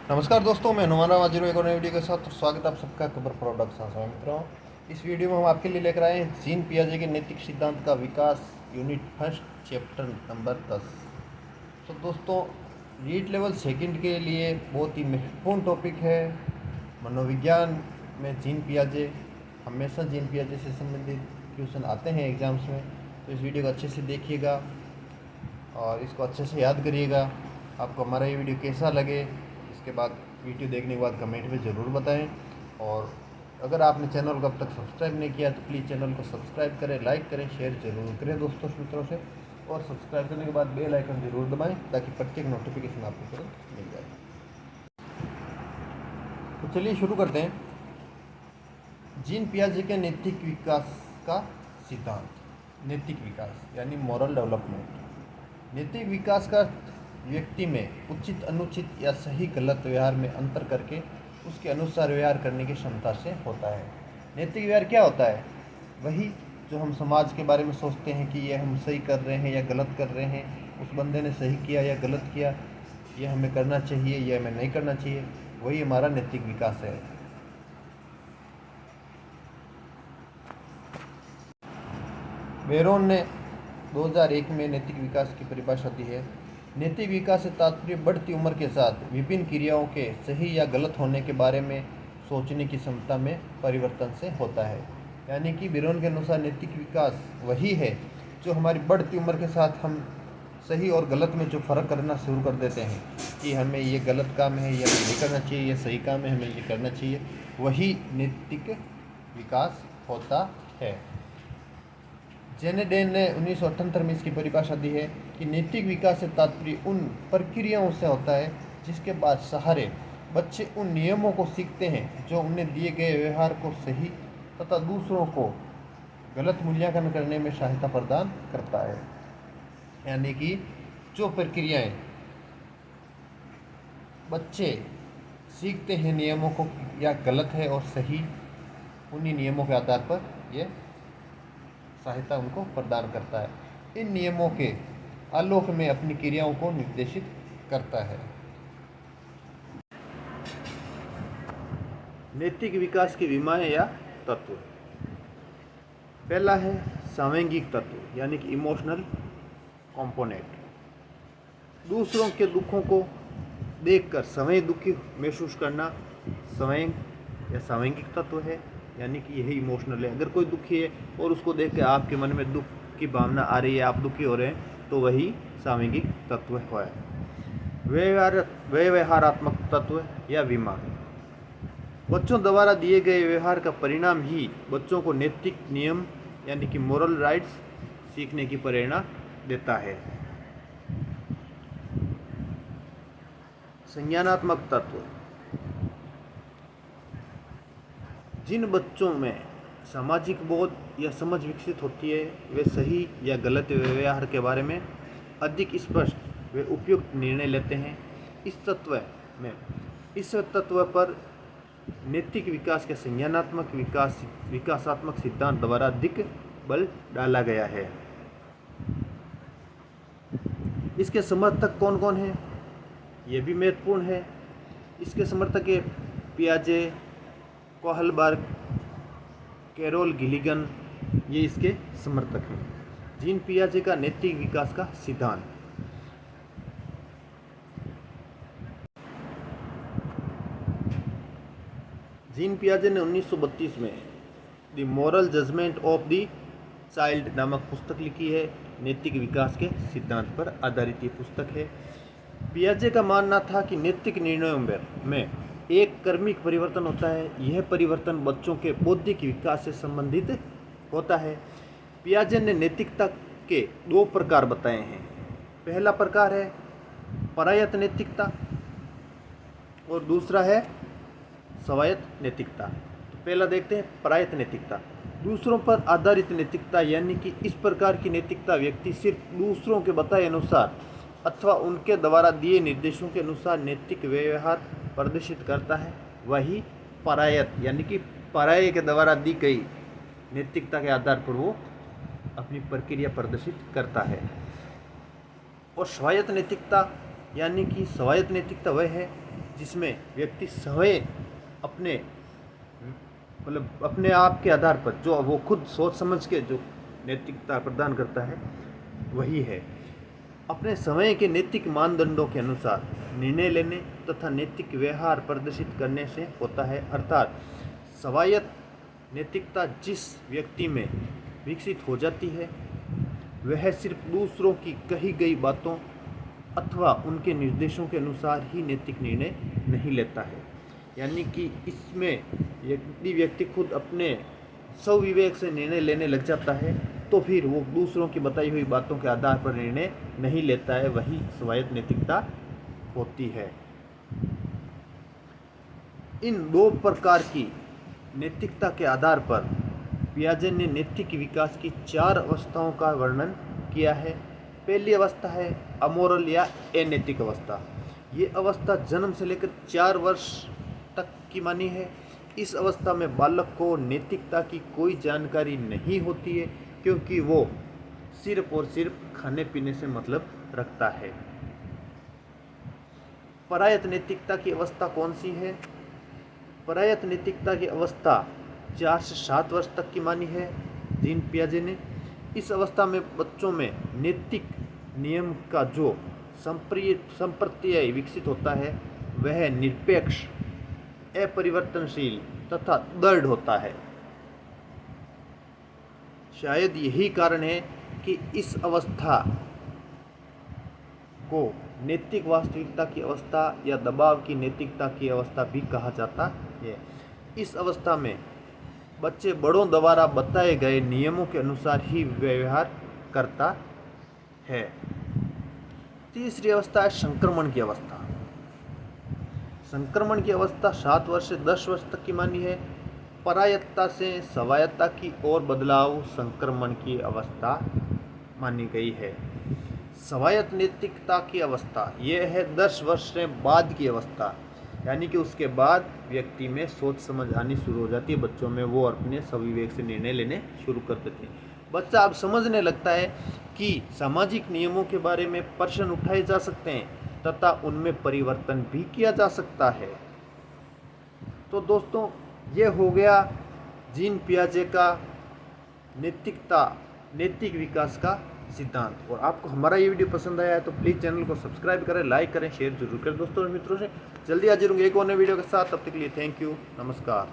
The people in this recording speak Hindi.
नमस्कार दोस्तों, मैं हनुमान राव हाजिर हूं एक और नई वीडियो के साथ। स्वागत है आप सबका खबर प्रोडक्ट्स में मित्रों। इस वीडियो में हम आपके लिए लेकर आए हैं जीन पियाजे के नैतिक सिद्धांत का विकास, यूनिट फर्स्ट, चैप्टर नंबर 10। तो दोस्तों, रीट लेवल सेकंड के लिए बहुत ही महत्वपूर्ण टॉपिक है मनोविज्ञान में जीन पियाजे। हमेशा जीन पियाजे से संबंधित क्वेश्चन आते हैं एग्जाम्स में, तो इस वीडियो को अच्छे से देखिएगा और इसको अच्छे से याद करिएगा। आपको हमारा ये वीडियो कैसा लगे, इसके बाद वीडियो देखने के बाद कमेंट में ज़रूर बताएं। और अगर आपने चैनल को अब तक सब्सक्राइब नहीं किया तो प्लीज़ चैनल को सब्सक्राइब करें, लाइक करें, शेयर जरूर करें दोस्तों मित्रों से। और सब्सक्राइब करने के बाद बेल आइकन जरूर दबाएं ताकि प्रत्येक नोटिफिकेशन आपको तुरंत मिल जाए। तो चलिए शुरू करते हैं। जीन पियाजे के नैतिक विकास का सिद्धांत। नैतिक विकास यानी मॉरल डेवलपमेंट। नैतिक विकास का व्यक्ति में उचित, अनुचित या सही गलत व्यवहार में अंतर करके उसके अनुसार व्यवहार करने की क्षमता से होता है। नैतिक व्यवहार क्या होता है? वही जो हम समाज के बारे में सोचते हैं कि ये हम सही कर रहे हैं या गलत कर रहे हैं, उस बंदे ने सही किया या गलत किया, ये हमें करना चाहिए या हमें नहीं करना चाहिए, वही हमारा नैतिक विकास है। बेरोन ने 2001 में नैतिक विकास की परिभाषा दी है। नैतिक विकास से तात्पर्य बढ़ती उम्र के साथ विभिन्न क्रियाओं के सही या गलत होने के बारे में सोचने की क्षमता में परिवर्तन से होता है। यानी कि बेरोन के अनुसार नैतिक विकास वही है जो हमारी बढ़ती उम्र के साथ हम सही और गलत में जो फ़र्क करना शुरू कर देते हैं कि हमें ये गलत काम है या नहीं करना चाहिए, ये सही काम है हमें ये करना चाहिए, वही नैतिक विकास होता है। जेने डेन ने 1978 में इसकी परिभाषा दी है कि नैतिक विकास से तात्पर्य उन प्रक्रियाओं से होता है जिसके बाद सहारे बच्चे उन नियमों को सीखते हैं जो उन्हें दिए गए व्यवहार को सही तथा दूसरों को गलत मूल्यांकन करने में सहायता प्रदान करता है। यानी कि जो प्रक्रियाएं बच्चे सीखते हैं नियमों को या गलत है और सही, उन्हीं नियमों के आधार पर ये सहायता उनको प्रदान करता है। इन नियमों के आलोक में अपनी क्रियाओं को निर्देशित करता है। नैतिक विकास की विमाएं या तत्व। पहला है सामयिक तत्व यानी कि इमोशनल कंपोनेंट। दूसरों के दुखों को देखकर स्वयं दुखी महसूस करना स्वयं या सामयिक तत्व है, यानी कि यही इमोशनल है। अगर कोई दुखी है और उसको देख के आपके मन में दुख की भावना आ रही है, आप दुखी हो रहे हैं, तो वही सामयिक तत्व है। व्यवहारात्मक तत्व या विमा। बच्चों द्वारा दिए गए व्यवहार का परिणाम ही बच्चों को नैतिक नियम यानी कि मोरल राइट्स सीखने की प्रेरणा देता है। संज्ञानात्मक तत्व। जिन बच्चों में सामाजिक बोध या समझ विकसित होती है, वे सही या गलत व्यवहार के बारे में अधिक स्पष्ट व उपयुक्त निर्णय लेते हैं। इस तत्व पर नैतिक विकास के संज्ञानात्मक विकासात्मक सिद्धांत द्वारा अधिक बल डाला गया है। इसके समर्थक कौन कौन हैं? ये भी महत्वपूर्ण है। इसके समर्थक है पियाजे, कोहलबर्ग, कैरोल गिलिगन, ये इसके समर्थक हैं। जीन पियाजे का नैतिक विकास का सिद्धांत। जीन पियाजे ने 1932 में the moral judgement of the child नामक पुस्तक लिखी है। नैतिक विकास के सिद्धांत पर आधारित ये पुस्तक है। पियाजे का मानना था कि नैतिक निर्णयों में एक कर्मिक परिवर्तन होता है। यह परिवर्तन बच्चों के बौद्धिक विकास से संबंधित होता है। पियाजे ने नैतिकता के दो प्रकार बताए हैं। पहला प्रकार है परायत नैतिकता और दूसरा है स्वायत्त नैतिकता। तो पहला देखते हैं परायत नैतिकता। दूसरों पर आधारित नैतिकता यानी कि इस प्रकार की नैतिकता व्यक्ति सिर्फ दूसरों के बताए अनुसार अथवा उनके द्वारा दिए निर्देशों के अनुसार नैतिक व्यवहार प्रदर्शित करता है। वही परायत यानी कि पराये के द्वारा दी गई नैतिकता के आधार पर वो अपनी प्रक्रिया प्रदर्शित करता है। और स्वायत्त नैतिकता यानी कि स्वायत्त नैतिकता वह है जिसमें व्यक्ति स्वयं अपने अपने आप के आधार पर जो वो खुद सोच समझ के जो नैतिकता प्रदान करता है वही है। अपने समय के नैतिक मानदंडों के अनुसार निर्णय लेने तथा नैतिक व्यवहार प्रदर्शित करने से होता है। अर्थात स्वायत्त नैतिकता जिस व्यक्ति में विकसित हो जाती है वह सिर्फ दूसरों की कही गई बातों अथवा उनके निर्देशों के अनुसार ही नैतिक निर्णय नहीं लेता है। यानी कि इसमें यदि व्यक्ति खुद अपने स्वविवेक से निर्णय लेने लग जाता है तो फिर वो दूसरों की बताई हुई बातों के आधार पर निर्णय नहीं लेता है, वही स्वायत्त नैतिकता होती है। इन दो प्रकार की नैतिकता के आधार पर पियाजे ने नैतिक विकास की 4 अवस्थाओं का वर्णन किया है। पहली अवस्था है अमोरल या अनैतिक अवस्था। ये अवस्था जन्म से लेकर 4 वर्ष तक की मानी है। इस अवस्था में बालक को नैतिकता की कोई जानकारी नहीं होती है क्योंकि वो सिर्फ और सिर्फ खाने पीने से मतलब रखता है। परायत नैतिकता की अवस्था कौन सी है? परायत नैतिकता की अवस्था 4 से 7 वर्ष तक की मानी है जीन पियाजे ने। इस अवस्था में बच्चों में नैतिक नियम का जो संप्रत्यय विकसित होता है वह निरपेक्ष, अपरिवर्तनशील तथा दृढ़ होता है। शायद यही कारण है कि इस अवस्था को नैतिक वास्तविकता की अवस्था या दबाव की नैतिकता की अवस्था भी कहा जाता है। इस अवस्था में बच्चे बड़ों द्वारा बताए गए नियमों के अनुसार ही व्यवहार करता है। तीसरी अवस्था है संक्रमण की अवस्था। संक्रमण की अवस्था 7 वर्ष से 10 वर्ष तक की मानी है। परायत्ता से स्वायत्तता की ओर बदलाव संक्रमण की अवस्था मानी गई है। स्वायत्त नैतिकता की अवस्था यह है 10 वर्ष से बाद की अवस्था, यानी कि उसके बाद व्यक्ति में सोच समझ आनी शुरू हो जाती है। बच्चों में वो अपने स्वविवेक से निर्णय लेने शुरू कर देते हैं। बच्चा अब समझने लगता है कि सामाजिक नियमों के बारे में प्रश्न उठाए जा सकते हैं तथा उनमें परिवर्तन भी किया जा सकता है। तो दोस्तों, ये हो गया जीन पियाजे का नैतिक विकास का सिद्धांत। और आपको हमारा ये वीडियो पसंद आया है तो प्लीज़ चैनल को सब्सक्राइब करें, लाइक करें, शेयर जरूर करें। दोस्तों और मित्रों से जल्दी हाजिर होंगे एक और नए वीडियो के साथ। तब तक के लिए थैंक यू, नमस्कार।